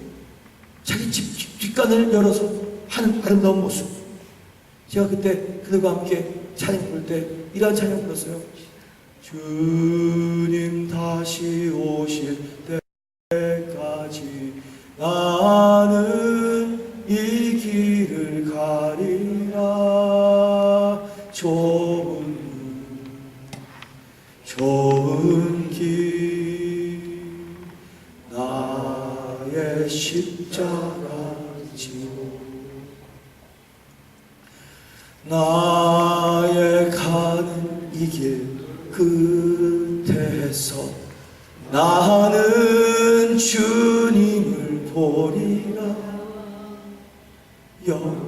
자기 집 뒷간을 열어서 하는 아름다운 모습. 제가 그때 그들과 함께 찬양 부를 때 이러한 찬양 불렀어요. 주님 다시 오실 때까지 나는 이 길을 가리라. 좁은 길 나의 십자가 지고 나의 가는 이 길 끝에서 나는 주님을 보리라. 영광에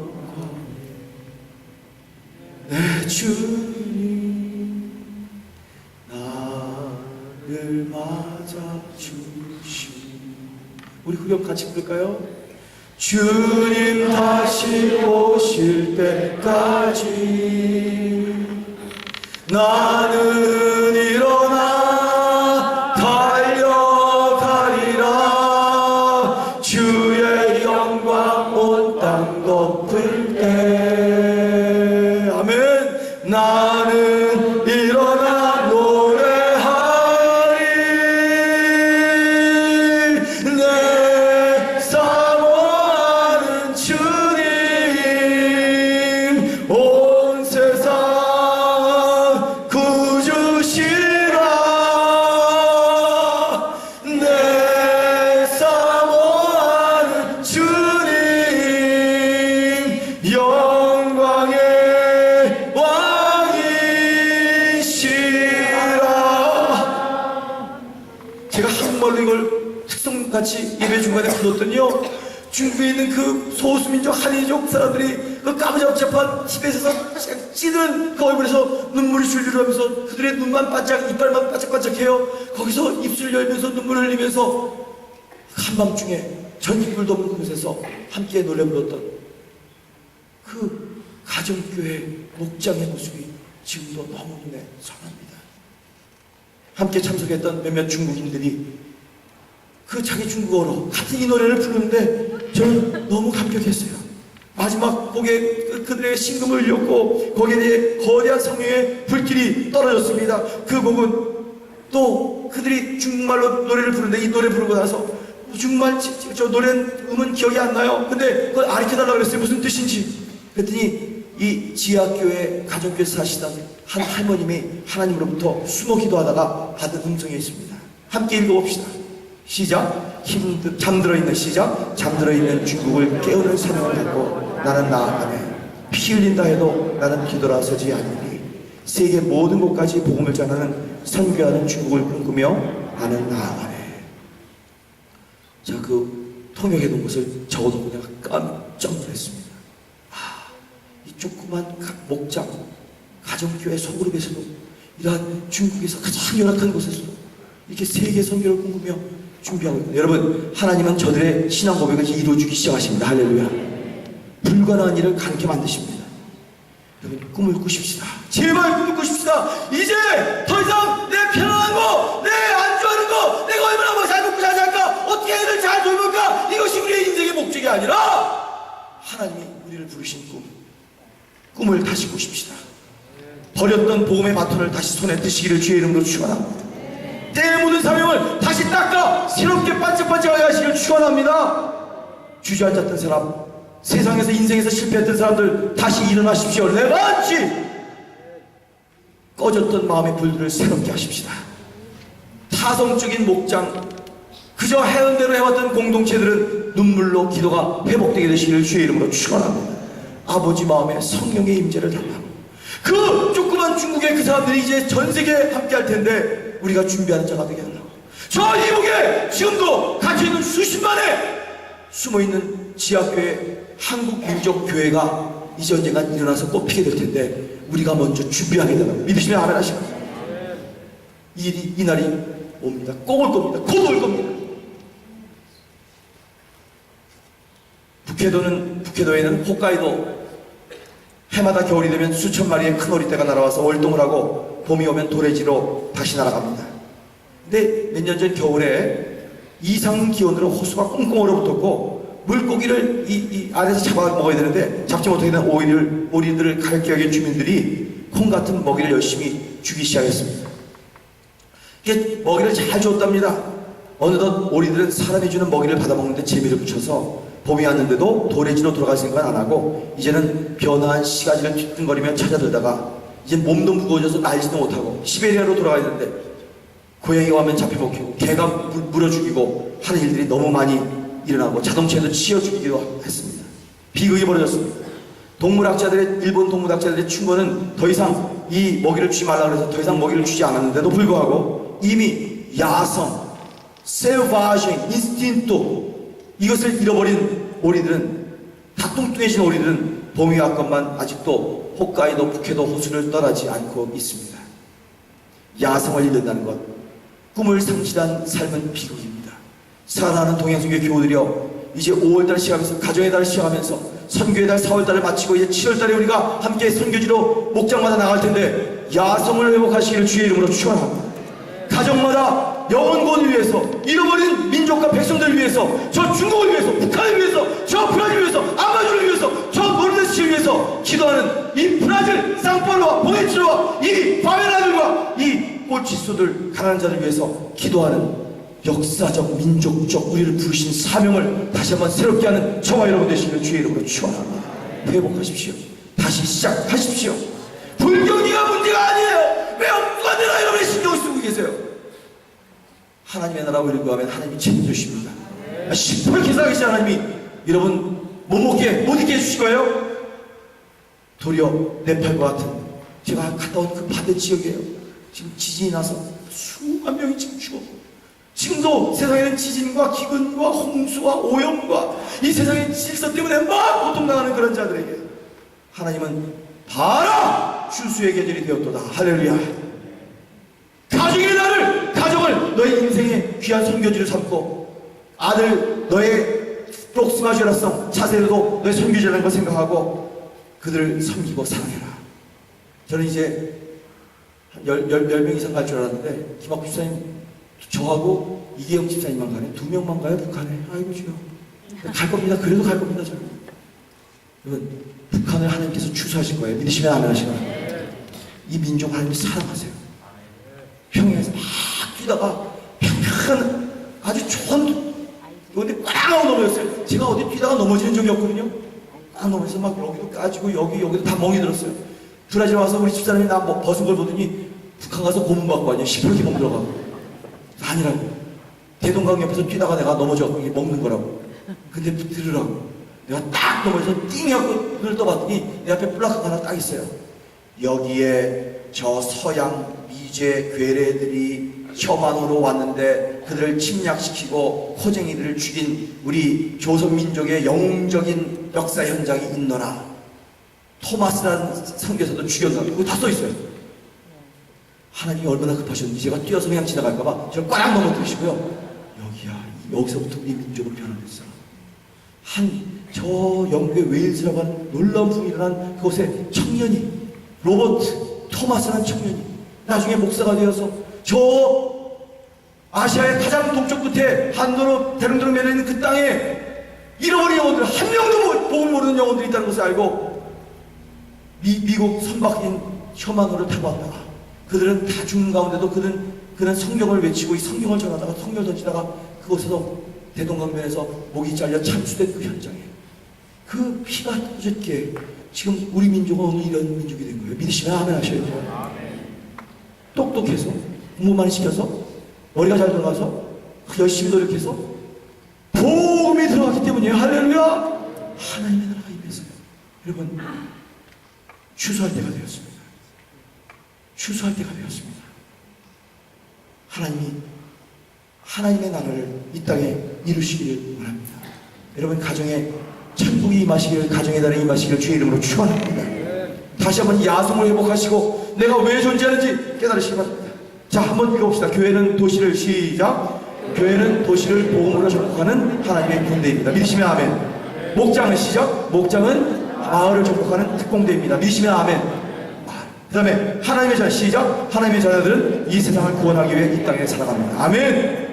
내 주님 나를 맞아주시. 우리 후렴 같이 부를까요? 주님 다시 오실 때까지 나는 일어나 달려가리라. 주의 영광 온 땅 덮을 때 아멘. 나는 일어나 노래하리. 내 사모함 같이 예배 중간에 가뒀더니요, 중국에 있는 그 소수민족 한인족 사람들이 그 까무잡잡한 티벳에서 찌든 그 얼굴에서 눈물이 줄줄 하면서 그들의 눈만 반짝, 이빨만 반짝반짝해요. 거기서 입술 열면서 눈물을 흘리면서 한밤중에 전기불도 없는 곳에서 함께 노래 불렀던 그 가정교회 목장의 모습이 지금도 너무 눈에 선합니다. 함께 참석했던 몇몇 중국인들이 그 자기 중국어로 같은 이 노래를 부르는데 저는 너무 감격했어요. 마지막 곡에 그들의 심금을 울렸고 거기에 대해 거대한 성령의 불길이 떨어졌습니다. 그 곡은 또 그들이 중국말로 노래를 부르는데 이 노래 부르고 나서 중국말 저 노래 음은 기억이 안 나요. 근데 그걸 가르쳐달라고 그랬어요. 무슨 뜻인지. 그랬더니 이 지하교회 가정교회에서 사시던 한 할머님이 하나님으로부터 숨어 기도하다가 받은 음성이 있습니다. 함께 읽어봅시다. 시작. 잠들어 있는 시작. 잠들어 있는 중국을 깨우는 사명을 받고 나는 나아가네. 피 흘린다 해도 나는 뒤돌아서지 않으니 세계 모든 곳까지 복음을 전하는 선교하는 중국을 꿈꾸며 나는 나아가네. 자, 그 통역해 놓은 것을 적어놓고 내가 깜짝 놀랐습니다. 이 조그만 목장 가정교회 소그룹에서도 이러한 중국에서 가장 열악한 곳에서도 이렇게 세계 선교를 꿈꾸며 준비하고 있다. 여러분, 하나님은 저들의 신앙 고백을 이루어주기 시작하십니다. 할렐루야. 불가능한 일을 가르쳐 만드십니다. 여러분, 꿈을 꾸십시다. 제발 꿈을 꾸십시다. 이제 더 이상 내 편안한 거, 내 안주하는 거, 내가 얼마나 뭐 잘 먹고 잘 살까, 어떻게 애들 잘 돌볼까, 이것이 우리의 인생의 목적이 아니라 하나님이 우리를 부르신 꿈을 다시 꾸십시다. 버렸던 복음의 바톤을 다시 손에 드시기를 주의 이름으로 축원합니다. 때에 묻은 사명을 다시 닦아 새롭게 반짝반짝하게 하시기를 축원합니다. 주저앉았던 사람, 세상에서 인생에서 실패했던 사람들 다시 일어나십시오. 레반치! 꺼졌던 마음의 불들을 새롭게 하십시다. 타성적인 목장, 그저 해온 대로 해왔던 공동체들은 눈물로 기도가 회복되게 되시기를 주의 이름으로 축원합니다. 아버지 마음에 성령의 임재를 달라고. 그 조그만 중국의 그 사람들이 이제 전 세계에 함께 할 텐데 우리가 준비하는 자가 되게 하려고. 저 이북에 지금도 갇혀있는 수십만의 숨어있는 지하교회 한국민족교회가 이제 언젠간 일어나서 꽃피게 될 텐데 우리가 먼저 준비하게 되라고. 믿으시면 아멘 하시고. 이 날이 옵니다. 꼭 올 겁니다. 곧 올 겁니다. 북해도에는 홋카이도 해마다 겨울이 되면 수천 마리의 큰 오리떼가 날아와서 월동을 하고 봄이 오면 도래지로 다시 날아갑니다. 근데 몇 년 전 겨울에 이상 기온으로 호수가 꽁꽁 얼어붙었고 물고기를 이 안에서 잡아 먹어야 되는데 잡지 못하게 된 오리들을 가렵게 여긴 주민들이 콩 같은 먹이를 열심히 주기 시작했습니다. 이게 먹이를 잘 줬답니다. 어느덧 오리들은 사람이 주는 먹이를 받아먹는데 재미를 붙여서 봄이 왔는데도 도래지로 돌아갈 생각은 안 하고 이제는 변화한 시가지를 뒤뚱거리며 찾아들다가 이제 몸도 무거워져서 날지도 못하고 시베리아로 돌아가야 되는데 고양이가 와면 잡혀먹히고 개가 물어 죽이고 하는 일들이 너무 많이 일어나고 자동차에도 치여 죽이기도 했습니다. 비극이 벌어졌습니다. 일본 동물학자들의 충고는 더 이상 이 먹이를 주지 말라고 해서 더 이상 먹이를 주지 않았는데도 불구하고 이미 야성, 세우바ዥ, 인스틴토 이것을 잃어버린 오리들은, 다 뚱뚱해진 오리들은 봄이 왔건만 아직도 홋카이도 북해도 호수를 떠나지 않고 있습니다. 야성을 잃는다는 것, 꿈을 상실한 삶은 비극입니다. 사랑하는 동양선교 교우들이여, 이제 5월달 시작하면서 가정의 달을 시작하면서 선교의 달 4월달을 마치고 이제 7월달에 우리가 함께 선교지로 목장마다 나갈 텐데 야성을 회복하시기를 주의 이름으로 축원합니다. 가정마다 영혼권을 위해서, 잃어버린 민족과 백성들을 위해서, 저 중국을 위해서, 북한을 위해서, 저 브라질을 위해서, 아마존을 위해서, 저 노르웨스를 위해서 기도하는 이 브라질, 상파울루와 보네츠와 이 바베라들과 이 꽃지수들, 가난한 자를 위해서 기도하는 역사적, 민족적 우리를 부르신 사명을 다시 한번 새롭게 하는 저와 여러분 되시기를 주의 이름으로 축원합니다. 회복하십시오. 다시 시작하십시오. 불경기가 문제가 아니에요. 왜 엉뚱한 데나 여러분이 신경을 쓰고 계세요? 하나님의 나라를 구하면 하나님이 책임져주십니다. 시퍼렇게 살아계신 하나님이 여러분 못 있게 해주실 거예요? 도리어 네팔과 같은 제가 갔다 온 그 반대 지역이에요. 지금 지진이 나서 수만 명이 지금 죽었고 지금도 세상에는 지진과 기근과 홍수와 오염과 이 세상의 질서 때문에 막 고통당하는 그런 자들에게 하나님은 봐라 추수의 계절이 되었도다. 할렐루야. 가정을 너의 인생의 귀한 선교지로 삼고 아들 너의 프록시마주라성 자세로도 너의 선교지라는 걸 생각하고 그들을 섬기고 사랑해라. 저는 이제 한 10명 이상 갈 줄 알았는데 김학구 집사님 저하고 이계영 집사님만 가네. 2명만 가요 북한에. 아이고 주여. 갈 겁니다. 그래도 갈 겁니다. 저는. 여러분 북한을 하나님께서 추수하실 거예요. 믿으시면 아멘 하시면. 이 민족 하나님 사랑하세요. 평양에서 막 뛰다가 평평한 아주 좋은 근데 꽉 넘어졌어요. 제가 어디 뛰다가 넘어지는 적이 없거든요. 꽉 넘어져서 막 여기도 까지고 여기도 다 멍이 들었어요. 브라질 와서 우리 집사람이 나 벗은 걸 보더니 북한 가서 고문 받고 왔냐. 시퍼렇게 멍 들어가고. 아니라고. 대동강 옆에서 뛰다가 내가 넘어져갖고 이게 먹는 거라고. 근데 들으라고. 내가 딱 넘어져서 띵 하고 눈을 떠봤더니 내 앞에 플라카가 하나 딱 있어요. 여기에 저 서양 미제 괴뢰들이 혐한으로 왔는데 그들을 침략시키고 호쟁이들을 죽인 우리 조선민족의 영웅적인 역사 현장이 있노라. 토마스라는 선교사도 죽였나. 그거 다 써있어요. 하나님이 얼마나 급하셨는지 제가 뛰어서 그냥 지나갈까봐 저를 꽉 넘어뜨리시고요. 여기야. 여기서부터 우리 민족으로 변화됐어. 저 영국의 웨일즈라고 하는 놀라운 부흥이 일어난 그곳에 청년이 로버트 토마스라는 청년이 나중에 목사가 되어서 저 아시아의 가장 동쪽 끝에 한도로 대릉도로 매여 있는 그 땅에 잃어버린 영혼들 한 명도 복을 모르는 영혼들이 있다는 것을 알고 미국 선박인 혐한호를 타고 왔다가 그들은 다 죽는 가운데도 그는 성경을 외치고 이 성경을 전하다가 성경을 던지다가 그곳에서 대동강변에서 목이 잘려 참수된 그 현장에 그 피가 터졌기에 지금 우리 민족은 오늘 이런 민족이 된 거예요. 믿으시면 아멘 하셔야 돼요. 똑똑해서 공부만 시켜서 머리가 잘 돌아가서 열심히 노력해서 복음이 들어갔기 때문이에요. 할렐루야. 하나님의 나라가 임했어요. 여러분 추수할 때가 되었습니다. 추수할 때가 되었습니다. 하나님의 나라를 이 땅에 이루시기를 원합니다. 여러분 가정에 천국이 임하시기를 가정의 나라에 임하시기를 주의 이름으로 축원합니다. 다시 한번 야성을 회복하시고 내가 왜 존재하는지 깨달으시기 바랍니다. 자 한번 읽어봅시다. 교회는 도시를 시작. 교회는 도시를 복음으로 정복하는 하나님의 군대입니다. 믿으시면 아멘. 목장은 시작. 목장은 마을을 정복하는 특공대입니다. 믿으시면 아멘. 그 다음에 하나님의 자녀 시작. 하나님의 자녀들은 이 세상을 구원하기 위해 이 땅에 살아갑니다. 아멘.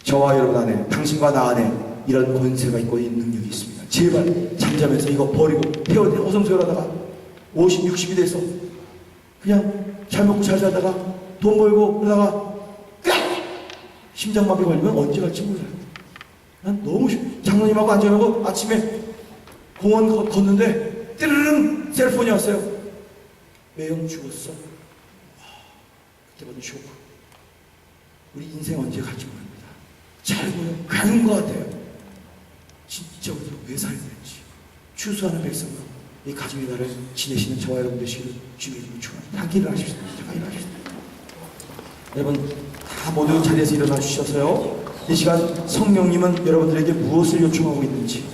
저와 여러분 안에 당신과 나 안에 이런 권세가 있고 이 능력이 있습니다. 제발 잠자면서 이거 버리고 태워대 어성소열하다가 50, 60이 돼서 그냥 잘 먹고 잘 살다가 돈 벌고 그러다가 심장마비 걸리면 언제 갈지 몰라요. 난 너무 장로님하고 앉아놓고 아침에 공원 걷는데 띠르릉 셀폰이 왔어요. 매형 죽었어. 그때부터 쇼크. 우리 인생 언제 갈지 모릅니다. 잘 보여 가는 것 같아요. 진짜 우리가 왜 살야 되는지 추수하는 백성과 이 가정의 나를 지내시는 저와 여러분 되시기를 주님의 이름으로 축원합니다. 다 일어나십시오. 다 일어나십시오. 여러분 다 모두 자리에서 일어나 주셔서요. 이 시간 성령님은 여러분들에게 무엇을 요청하고 있는지,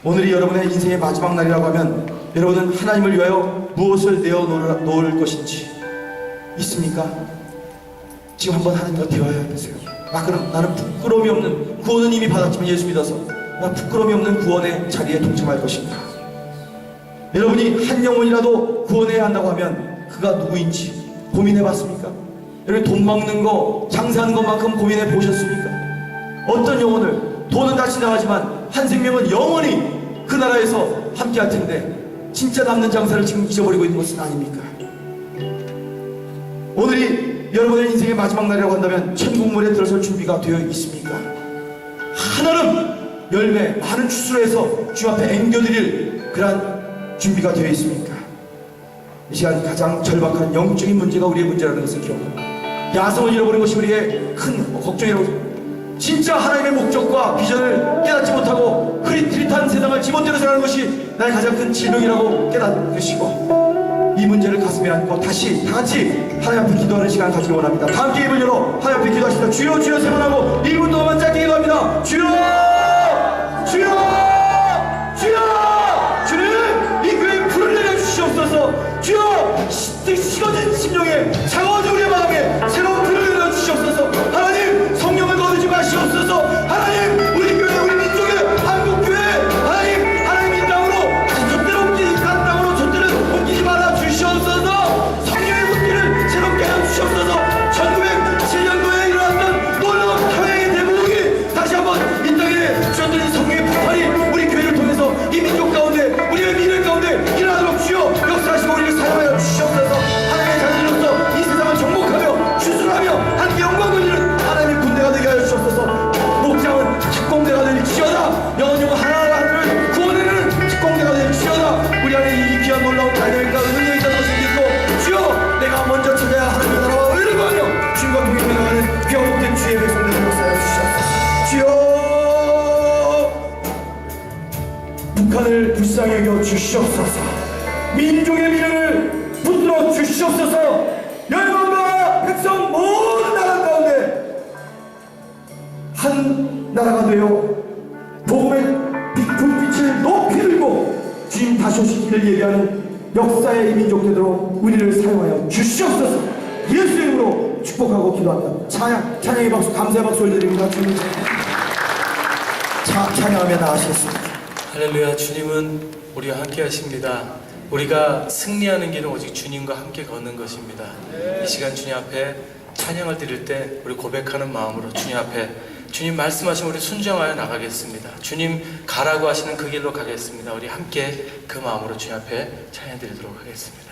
오늘이 여러분의 인생의 마지막 날이라고 하면 여러분은 하나님을 위하여 무엇을 내어놓을 것인지 있습니까? 지금 한번 하나님과 대화해야 되세요. 그럼 나는 부끄러움이 없는 구원은 이미 받았지만 예수 믿어서 나 부끄러움이 없는 구원의 자리에 동참할 것인가? 여러분이 한 영혼이라도 구원해야 한다고 하면 그가 누구인지 고민해 봤습니까? 여러분 돈 먹는 거 장사하는 것만큼 고민해 보셨습니까? 어떤 영혼을 돈은 다 지나가지만 한 생명은 영원히 그 나라에서 함께 할 텐데 진짜 남는 장사를 지금 잊어버리고 있는 것은 아닙니까? 오늘이 여러분의 인생의 마지막 날이라고 한다면 천국문에 들어설 준비가 되어 있습니까? 하나름 열매 많은 추수를 해서 주 앞에 앵겨드릴 그러한 준비가 되어 있습니까? 이 시간 가장 절박한 영적인 문제가 우리의 문제라는 것을 기억합니다. 야성을 잃어버린 것이 우리의 큰 걱정이라고. 진짜 하나님의 목적과 비전을 깨닫지 못하고 흐릿흐릿한 세상을 지멋대로 살아가는 것이 나의 가장 큰 질병이라고 깨닫으시고 이 문제를 가슴에 안고 다시 다 같이 하나님 앞에 기도하는 시간 가지기 원합니다. 다 함께 입을 열어 하나님 앞에 기도하시다. 주여 주여 세 번 하고 1분 동안만 짧게 기도합니다. 주여 주여 주여. 주님 이 교회에 불을 내려 주시옵소서. 주여 식어진 심령에 차가워진 우리의 마음에 새로운 불을 내려 주시옵소서. 하나님 성령을 거두지 마시옵소서. 하나님 우리 교회 우리 민족의 한국교회 하나님 이 땅으로 젖대로 옮기지 간 땅으로 젖대로 옮기지 말아 주시옵소서. 성령의 불길을 새롭게 해 주시옵소서. 1907년도에 일어났던 놀라운 평양의 대부흥이 다시 한번 이 땅에 주셨던 성령의 폭발이 우리 교회를 통해서 이 민족 가운데 우리의 미래 가운데 일어나도록 주여 역사하시고 우리를 사용하여 주시옵소서. 하나님의 자녀로서 이 세상을 정복하며 추수하며 함께 영광 돌리는 하나님의 군대가 되게 하여 주옵소서. 목장은 특공대가 될지어다. 영영 하나하나를 구원하는 특공대가 될지어다. 우리 안에 이 귀한 놀라운 달려있다 은혜가 있다는 것을 믿고 주여 내가 먼저 찾아야 하나님의 나라와 의를 구하며 주님과 동행해 나가는 귀한 복된 주의 백성들을 역사하여 주시옵소서. 주여 북한을 불쌍히 여겨 주시옵소서. 민족의 미래를 붙들어 주시옵소서. 열방과 백성 모든 나라 가운데 한 나라가 되어 복음의 불빛을 높이 들고 주님 다시 오시기를 예비하는 역사의 이 민족 되도록 우리를 사용하여 주시옵소서. 예수 이름으로 축복하고 기도합니다. 찬양의 박수 감사의 박수 올려드립니다. 주님 찬양하며 나가시겠습니다.
할렐루야. 주님은 우리와 함께 하십니다. 우리가 승리하는 길은 오직 주님과 함께 걷는 것입니다. 이 시간 주님 앞에 찬양을 드릴 때 우리 고백하는 마음으로 주님 앞에 주님 말씀하시면 우리 순종하여 나가겠습니다. 주님 가라고 하시는 그 길로 가겠습니다. 우리 함께 그 마음으로 주님 앞에 찬양 드리도록 하겠습니다.